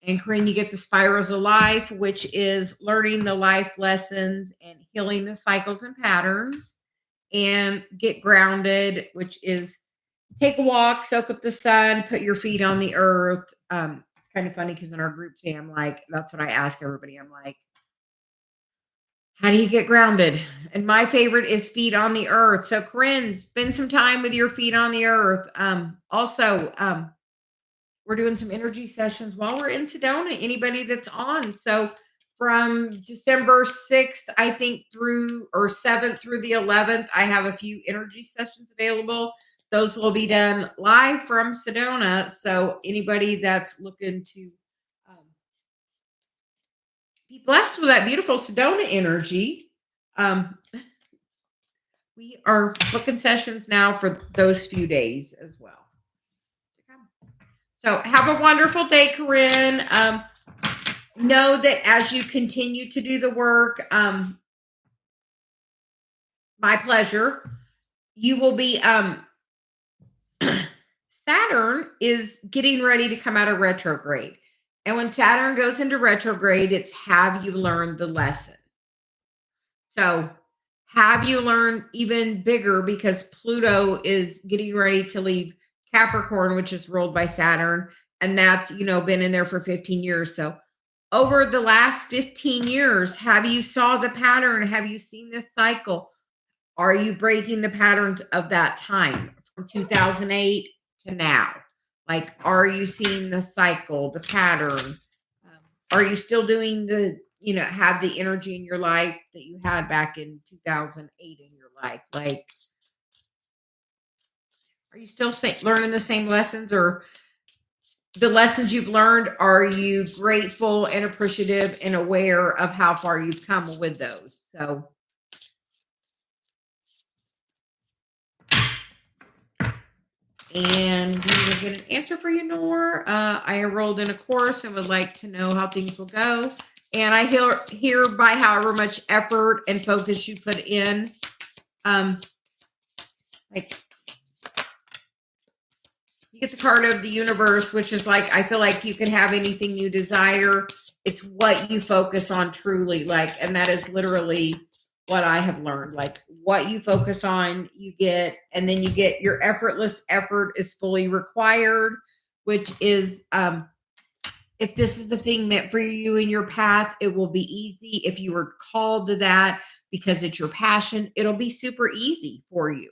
And Corinne, you get the spirals of life, which is learning the life lessons and healing the cycles and patterns, and get grounded, which is take a walk, soak up the sun, put your feet on the earth. It's kind of funny because in our group today, I'm like, that's what I ask everybody. I'm like, how do you get grounded? And my favorite is feet on the earth. So, Corinne, spend some time with your feet on the earth. Also, we're doing some energy sessions while we're in Sedona. Anybody that's on. So, from December 6th, I think, through or 7th through the 11th, I have a few energy sessions available. Those will be done live from Sedona. So anybody that's looking to be blessed with that beautiful Sedona energy, we are booking sessions now for those few days as well. So have a wonderful day, Corinne. Know that as you continue to do the work, my pleasure, you will be Saturn is getting ready to come out of retrograde. And when Saturn goes into retrograde, it's have you learned the lesson? So have you learned even bigger because Pluto is getting ready to leave Capricorn, which is ruled by Saturn. And that's, been in there for 15 years. So over the last 15 years, have you saw the pattern? Have you seen this cycle? Are you breaking the patterns of that time from 2008 to now? Like, are you seeing the cycle, the pattern? Are you still doing have the energy in your life that you had back in 2008 in your life? Like, are you still learning the same lessons, or the lessons you've learned, are you grateful and appreciative and aware of how far you've come with those? So, and we will get an answer for you, Nor. I enrolled in a course and would like to know how things will go. And I hear by however much effort and focus you put in, like you get the card of the universe, which is like, I feel like you can have anything you desire. It's what you focus on truly, like, and that is literally what I have learned. Like, what you focus on, you get, and then you get your effortless effort is fully required, which is, if this is the thing meant for you in your path, it will be easy. If you were called to that because it's your passion, it'll be super easy for you.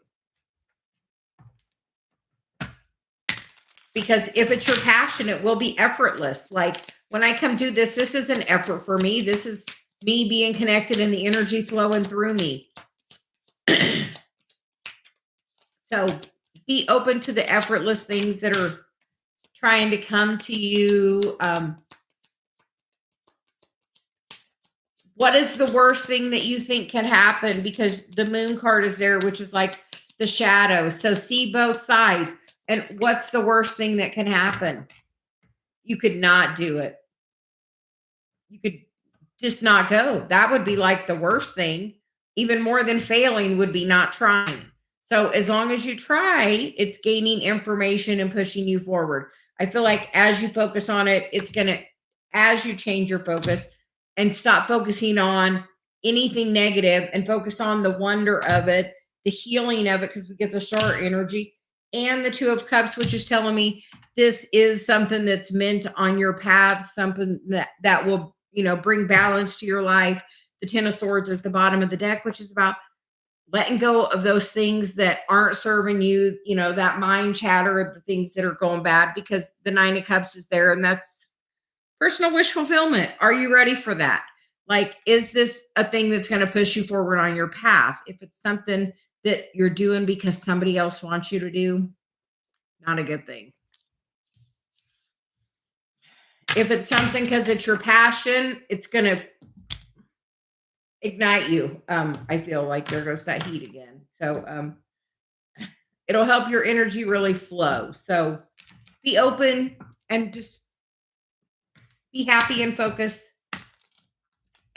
Because if it's your passion, it will be effortless. Like when I come do this, this is an effort for me. This is me being connected and the energy flowing through me. So be open to the effortless things that are trying to come to you. What is the worst thing that you think can happen? Because the moon card is there, which is like the shadow. So see both sides. And what's the worst thing that can happen? You could not do it. You could just not go. That would be like the worst thing. even more than failing would be not trying. So as long as you try, it's gaining information and pushing you forward. I feel like as you focus on it, it's going to, as you change your focus and stop focusing on anything negative and focus on the wonder of it, the healing of it, because we get the star energy and the Two of Cups, which is telling me this is something that's meant on your path, something that will, bring balance to your life. The Ten of Swords is the bottom of the deck, which is about letting go of those things that aren't serving you, that mind chatter of the things that are going bad, because the Nine of Cups is there, and that's personal wish fulfillment. Are you ready for that? Like, is this a thing that's going to push you forward on your path? If it's something that you're doing because somebody else wants you to do, not a good thing. If it's something because it's your passion, it's going to ignite you. I feel like there goes that heat again. So it'll help your energy really flow. So be open and just be happy and focus.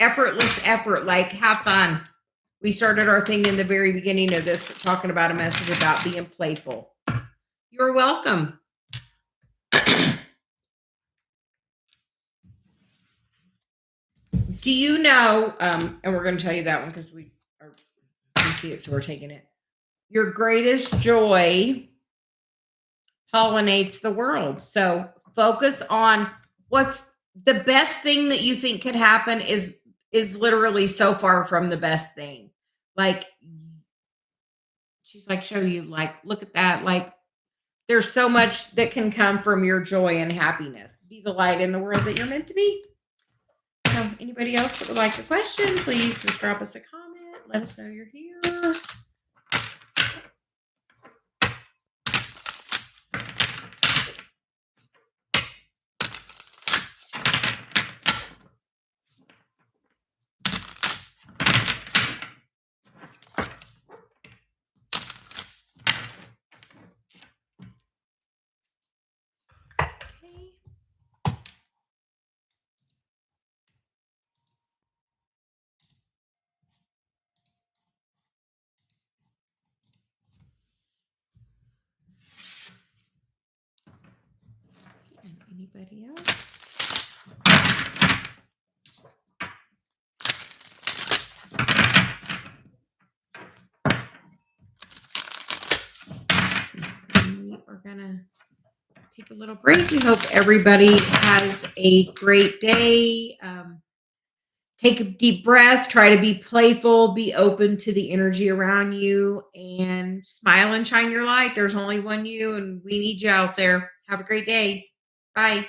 Effortless effort, like have fun. We started our thing in the very beginning of this talking about a message about being playful. You're welcome. Do you know, and we're going to tell you that one because we see it, so we're taking it. Your greatest joy pollinates the world. So focus on what's the best thing that you think could happen is literally so far from the best thing. Like, she's like, show you, like, look at that. Like, there's so much that can come from your joy and happiness. Be the light in the world that you're meant to be. So anybody else that would like a question, please just drop us a comment. Let us know you're here. Anybody else? We are gonna take a little break. We hope everybody has a great day. Take a deep breath. Try to be playful. Be open to the energy around you, and smile and shine your light. There's only one you, and we need you out there. Have a great day. Bye.